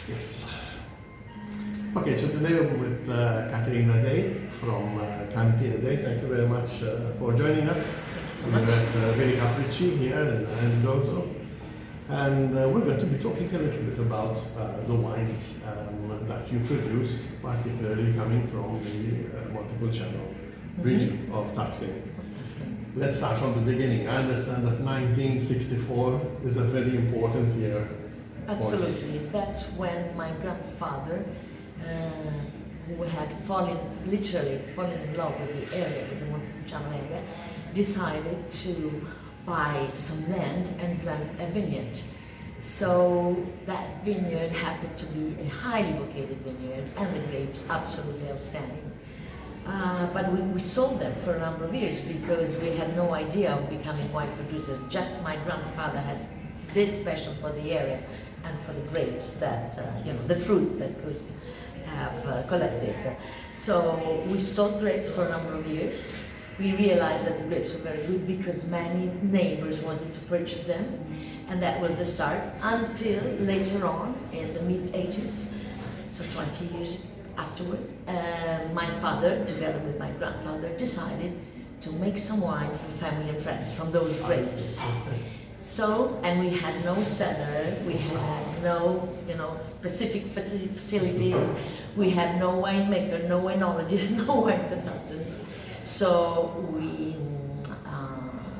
Yes. Okay, so today I'm with Caterina Day from Cantina Day. Thank you very much for joining us. We're at Vini Capricci here in Gozo. And we're going to be talking a little bit about the wines that you produce, particularly coming from the Montepulciano region of Tuscany. Let's start from the beginning. I understand that 1964 is a very important year. Absolutely. That's when my grandfather, who had literally fallen in love with the area, with the Montepulciano area, decided to buy some land and plant a vineyard. So that vineyard happened to be a highly located vineyard, and the grapes absolutely outstanding. But we sold them for a number of years because we had no idea of becoming wine producers. Just my grandfather had this passion for the area and for the grapes that, the fruit that could have collected. So we sold grapes for a number of years. We realized that the grapes were very good because many neighbors wanted to purchase them. And that was the start until later on in the mid-80s, so 20 years afterward, my father, together with my grandfather, decided to make some wine for family and friends from those grapes. So, and we had no cellar, we had no, specific facilities, we had no winemaker, no winologist, no wine consultant. So we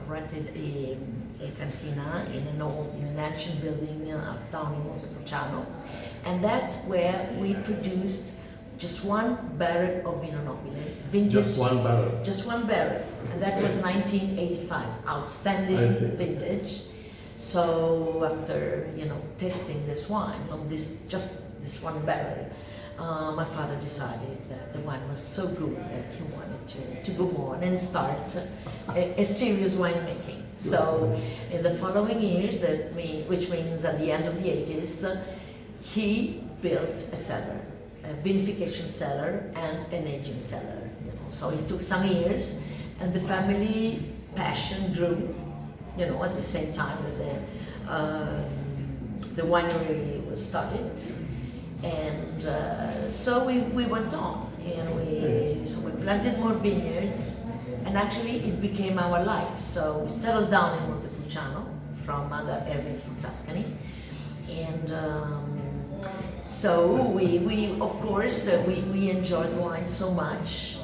rented a cantina in an ancient building uptown in Montepulciano, and that's where we produced just one barrel of Vino Nobile, vintage. Just one barrel? Just one barrel, and that was 1985, outstanding vintage. So after, tasting this wine from this one barrel, my father decided that the wine was so good that he wanted to go on and start a serious winemaking. So in the following years, which means at the end of the 80s, he built a cellar, a vinification cellar and an aging cellar. So it took some years, and the family passion grew. At the same time that the winery was started, and so we went on, so we planted more vineyards, and actually it became our life. So we settled down in Montepulciano from other areas from Tuscany, and so we of course we enjoyed wine so much,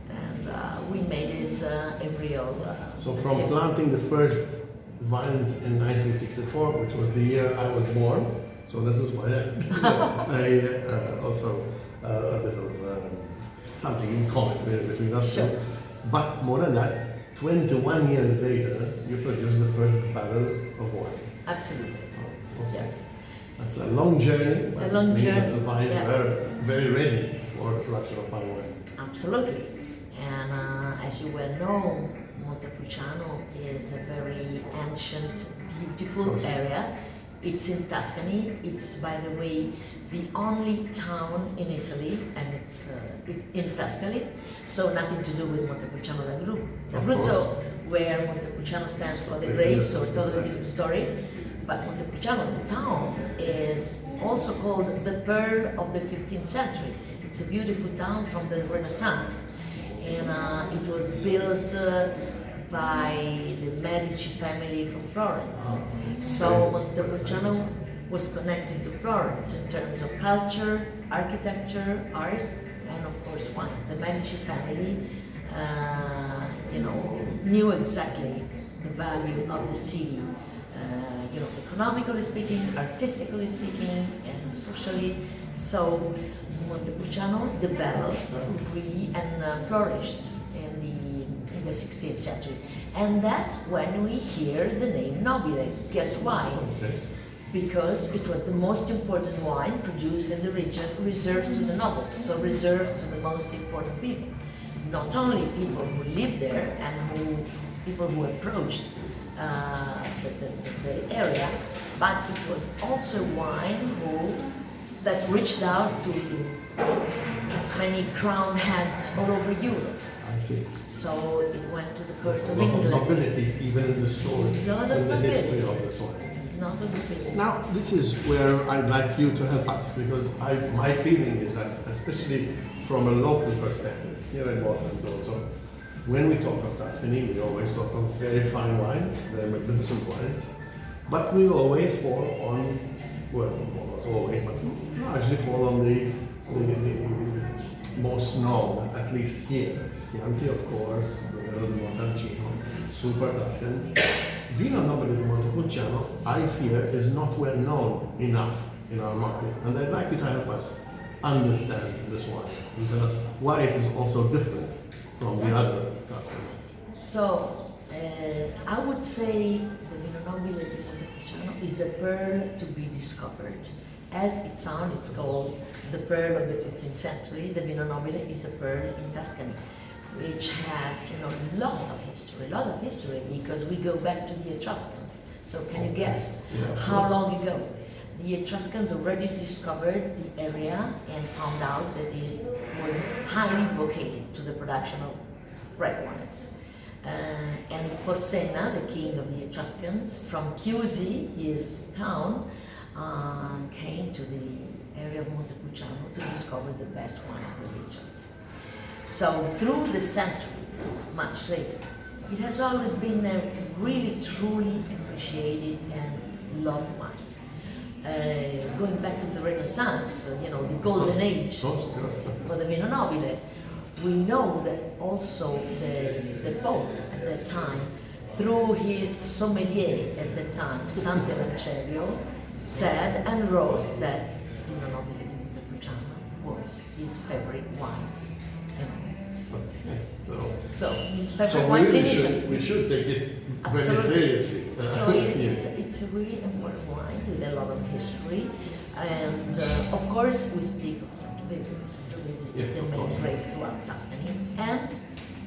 and we made it a real. So from planting the first vines in 1964, which was the year I was born, so that is why I also a bit of something in common between us. Sure. But more than that, 21 years later, you produced the first barrel of wine. Absolutely. Oh, okay. Yes. That's a long journey. A long journey. The vines Yes. were very ready for the production of fine wine. Absolutely. And as you well know, Montepulciano is a very ancient, beautiful area. It's in Tuscany. It's, by the way, the only town in Italy, and it's in Tuscany, so nothing to do with Montepulciano d'Abruzzo, where Montepulciano stands for the grapes, so a totally different story. But Montepulciano, the town, is also called the Pearl of the 15th century. It's a beautiful town from the Renaissance, and it was built by the Medici family from Florence. So Montepulciano was connected to Florence in terms of culture, architecture, art, and of course wine. The Medici family, knew exactly the value of the city, economically speaking, artistically speaking, and socially. So Montepulciano developed and flourished in the 16th century, and that's when we hear the name Nobile. Guess why? Okay. Because it was the most important wine produced in the region, reserved to the nobles, so reserved to the most important people. Not only people who lived there and people who approached the area, but it was also wine that reached out to many crown heads all over Europe. I see. So it went to the court of A lot of England. nobility, even in the story, A lot of in the history nobility. of this wine. not of the village. Now, this is where I'd like you to help us because my feeling is that, especially from a local perspective, here in Malta and also, when we talk of Tuscany, we always talk of very fine wines, very magnificent wines, but we always fall on, well, not always, but largely fall on the most known, at least here. Chianti, of course, Brunello di Montalcino, Super Tuscans. Vino Nobile di Montepulciano, I fear, is not well known enough in our market. And I'd like you to help us understand this wine and tell us why it is also different from the other Tuscan wines. So, I would say the Vino Nobile di Montepulciano is a pearl to be discovered. As it sounds, it's called the pearl of the 15th century. The Vino Nobile is a pearl in Tuscany, which has, a lot of history, because we go back to the Etruscans. So can you guess how long ago? The Etruscans already discovered the area and found out that it was highly vocated to the production of red wines. And Porsenna, the king of the Etruscans, from Chiusi, his town, came to the area of Montepulciano to discover the best wine of the regions. So through the centuries, much later, it has always been a really truly appreciated and loved wine. Going back to the Renaissance, the golden age for the Vino Nobile, we know that also the Pope at that time, through his sommelier at the time, Sant'Elancelio, said and wrote that Vino Nobile di Montepulciano was his favorite wines. So his favorite wines in Italy. We should take it very Absolutely. seriously. So it's a really important wine with a lot of history, and of course we speak of Sangiovese. Sangiovese is the main grape throughout Tuscany, and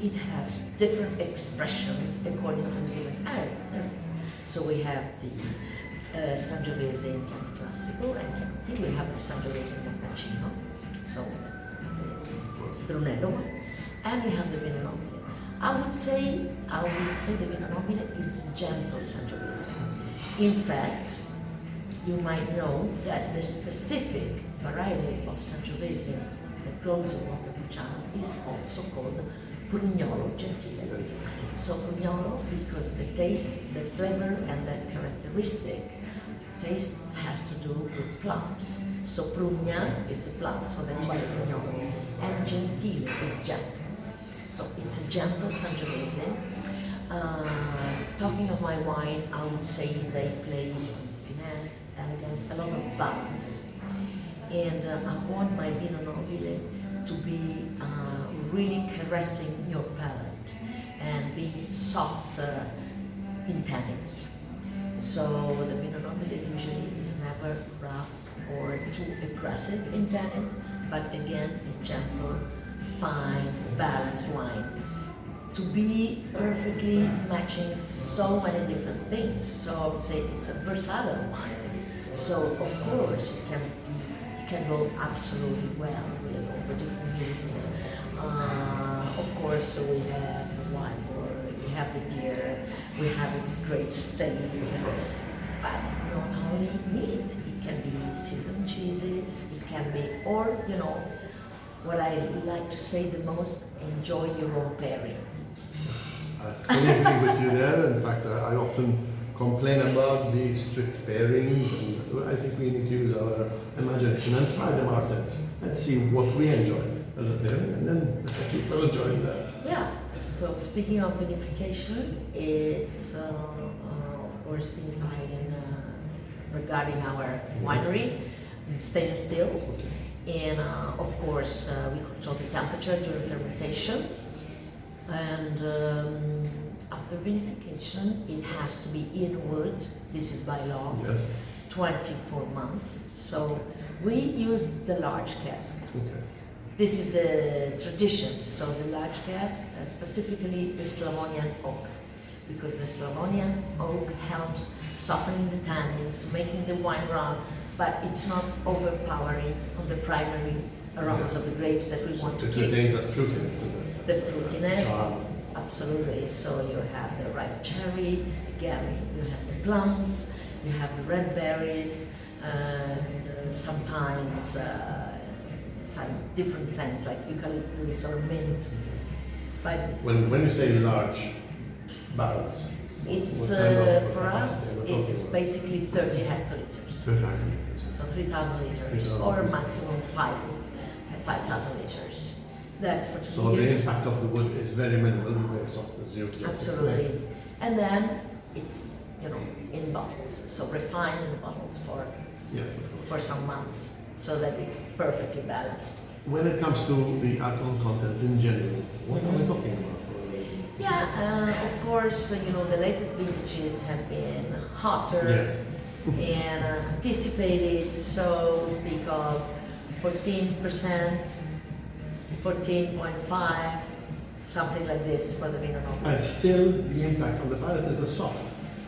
it has different expressions according to the different areas. So we have the Sangiovese in Chianti Classico and Chianti. We have the Sangiovese in Montalcino, so the Brunello one, and we have the Vino Nobile. I would say the Vino Nobile is the gentle Sangiovese. In fact, you might know that the specific variety of Sangiovese that grows in Montepulciano is also called Prugnolo Gentile. So Prugnolo, because the taste, the flavor, and that characteristic taste has to do with plums. So Prugna is the plum, so that's why Prugnolo. And Gentile is gentle. So it's a gentle Sangiovese. Talking of my wine, I would say they play finesse, elegance, a lot of balance. And I want my Vino Nobile to be really caressing your palate and being soft in tannins. So the Vino Nobile usually is never rough or too aggressive in tannins, but again, a gentle, fine, balanced wine to be perfectly matching so many different things. So I would say it's a versatile wine. So of course it can go absolutely well with all the different meats. Of course, so we have the wine boar, we have the deer, we have a great steak, but not only meat. It can be seasoned cheeses. It can be, or what I like to say the most, enjoy your own pairing. Yes, I fully agree with you there. In fact, I often complain about the strict pairings, and I think we need to use our imagination and try them ourselves. Let's see what we enjoy as a pairing, and then people enjoying that. Yeah, so speaking of vinification, it's of course vinified regarding our winery in stainless steel. And of course, we control the temperature during fermentation. And after vinification, it has to be in wood. This is by law. Yes. 24 months. So we use the large cask. Okay. This is a tradition. So the large cask, specifically the Slavonian oak, because the Slavonian oak helps softening the tannins, making the wine round, but it's not overpowering on the primary aromas of the grapes that we want to It keep. retains that fruitiness in it. The fruitiness, Charm. absolutely. So you have the ripe cherry, again, you have the plums, You have the red berries, and sometimes some different scents like eucalyptus or mint. But When you say large barrels, it's what kind of for us, capacity are we it's talking about? basically 30 hectoliters. 30 hectoliters. So 3,000 liters 3,000 or liters. maximum 5,000 liters. That's for 2 So the years. impact of the wood is very minimal, very soft as you just Absolutely. explained. And then it's, in bottles. So refined in bottles Yes, of course. for some months so that it's perfectly balanced. When it comes to the alcohol content in general, what are we talking about? Yeah, of course, the latest vintages have been hotter Yes. and anticipated, so we speak of 14%, 14.5, something like this for the Vino Nobile. And still, the impact on the palate is a soft.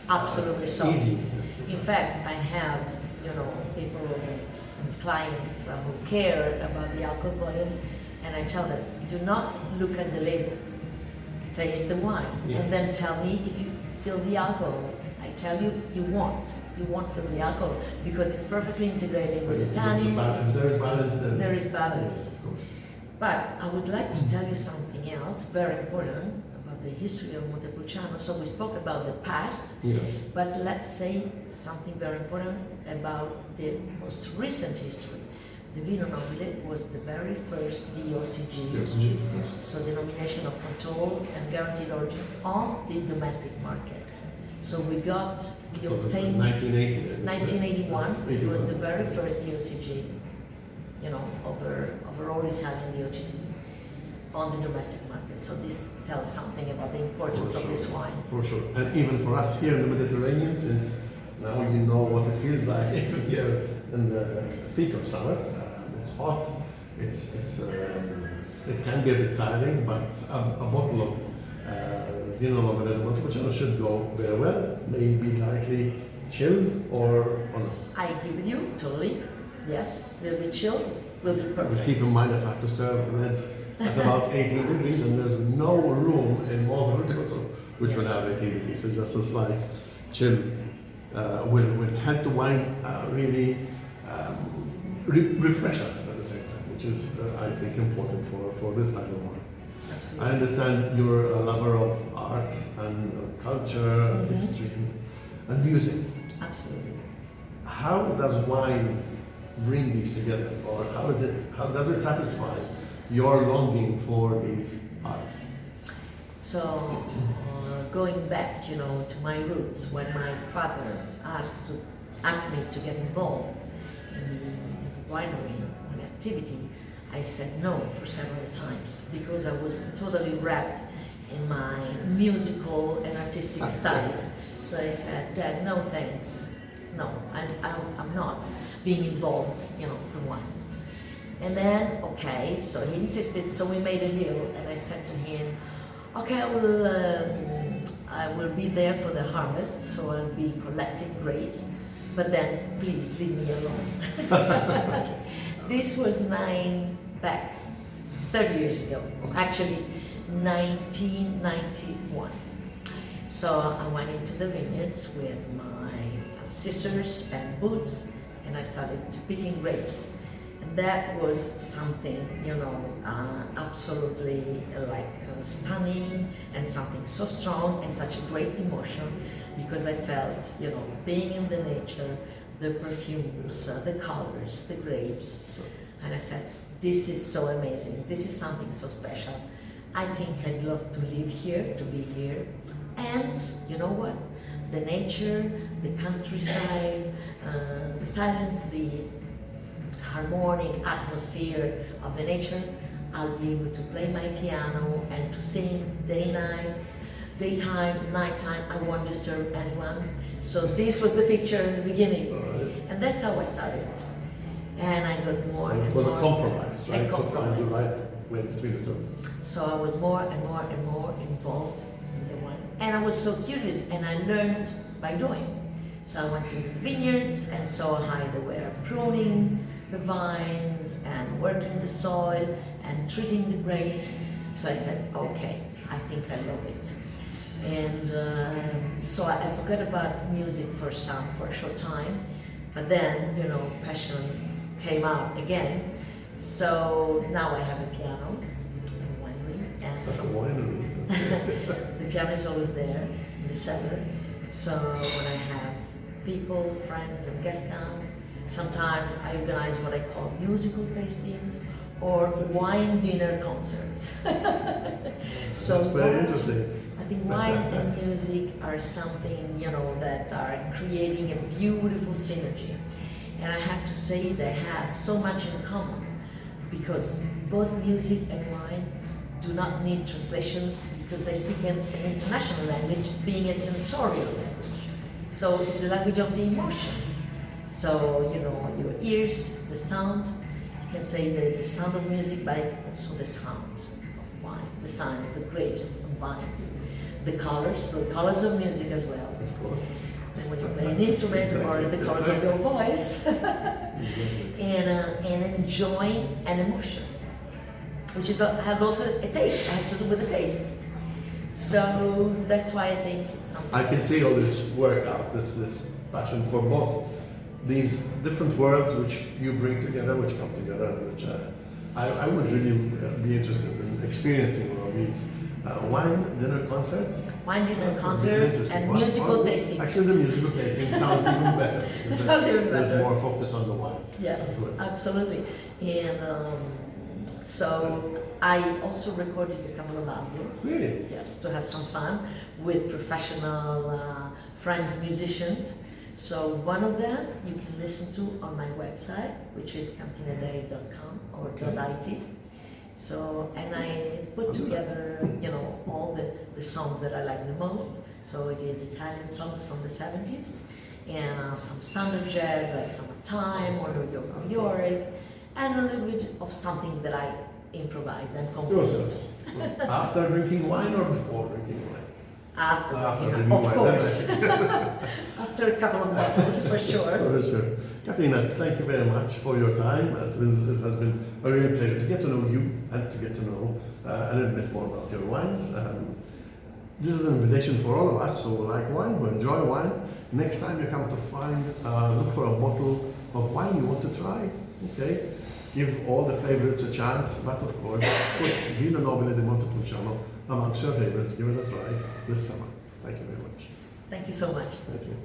Absolutely soft. Easy. In fact, I have, people and clients who care about the alcohol volume, and I tell them, do not look at the label, taste the wine, Yes. and then tell me if you feel the alcohol. I tell you, you won't feel the alcohol because it's perfectly integrated with the tannins. If there's balance, then There is balance. Yes, of course. But I would like to tell you something else very important about the history of Montepulciano. So we spoke about the past, Yes. but let's say something very important about the most recent history. The Vino Nobile was the very first DOCG, Yes, of course. so denomination of control and guaranteed origin on the domestic market. So we Because of obtained 1980. 1981, it was 81. the very first DOCG, over all Italian DOCG on the domestic market. So this tells something about the importance of this wine. For sure. And even for us here in the Mediterranean, since now you know what it feels like even here in the peak of summer. It's hot. It can be a bit tiring, but a bottle of Vino Nobile Montepulciano should go very well. Maybe lightly chilled or not. I agree with you, totally. Yes, a little bit chilled will be perfect. Keep in mind that I have to serve reds at about 18 degrees, and there's no room in Monte which will have 18 degrees. So just a slight chill will help the wine really refresh us at the same time, which is, I think, important for this type of wine. I Absolutely. understand you're a lover of arts and culture, history, and music. Absolutely. How does wine bring these together, or how does it satisfy your longing for these arts? So, going back, to my roots, when my father asked me to get involved in the winery activity, I said no for several times because I was totally wrapped in my musical and artistic studies. So I said, Dad, no thanks. No, I'm not being involved, the wines. And then, okay, so he insisted, so we made a deal, and I said to him, okay, I will be there for the harvest, so I'll be collecting grapes, but then please leave me alone. This was 30 years ago, actually 1991. So I went into the vineyards with my scissors and boots, and I started picking grapes. And that was something, absolutely stunning, and something so strong and such a great emotion, because I felt, being in the nature, the perfumes, the colors, the grapes, and I said, this is so amazing, this is something so special. I think I'd love to live here, to be here, and you know what? The nature, the countryside, the silence, the harmonic atmosphere of the nature, I'll be able to play my piano and to sing daytime, nighttime. I won't disturb anyone. So this was the picture in the beginning, and that's how I started. And I got more So and it was more. a compromise, right? A To find the compromise. right way between the two. So I was more and more and more involved in the wine. And I was so curious, and I learned by doing. So I went to the vineyards and saw how they were pruning the vines and working the soil and treating the grapes. So I said, okay, I think I love it. And so I forgot about music for a short time, but then, you know, passion came out again. So now I have a piano and a winery, At the and winery. the piano is always there in the cellar. So when I have people, friends, and guests come, sometimes I organize what I call musical tastings or wine dinner concerts. So That's very wine- interesting. I think wine and music are something, you know, that are creating a beautiful synergy. And I have to say they have so much in common because both music and wine do not need translation because they speak an international language, being a sensorial language. So it's the language of the emotions. So, you know, your ears, the sound, you can say the sound of music, but also the sound of wine, the sound of the grapes and vines, the colors, so the colors of music as well. Of course. And when you play an instrument or the colors of your voice, and enjoy an emotion, which has also a taste, has to do with the taste. So that's why I think it's something. I can see all this work out, this passion for both these different worlds which you bring together, which come together, which I would really be interested in experiencing one of these wine dinner concerts. Wine dinner That would be concerts interesting. and Well, musical well, tastings. Actually, the musical tasting sounds even better. It sounds even There's better. more focus on the wine. Yes, That's what- absolutely. And so I also recorded a couple of albums. Really? Yes, to have some fun with professional friends, musicians. So one of them you can listen to on my website, which is cantinadei.com or .it. So, and I put together, you know, all the songs that I like the most. So it is Italian songs from the 70s and some standard jazz like Summertime or New York, New York, and a little bit of something that I improvised and composed. Yourself. After drinking wine or before drinking wine? After, After you know, drinking of wine. course. After a couple of bottles, for sure. For sure. Katerina, thank you very much for your time. It has been a real pleasure to get to know you and to get to know a little bit more about your wines. This is an invitation for all of us who like wine, who enjoy wine. Next time you come to look for a bottle of wine you want to try, okay? Give all the favorites a chance, but of course, put Vino Nobile di Montepulciano amongst your favorites. Give it a try this summer. Thank you very much. Thank you so much. Thank you.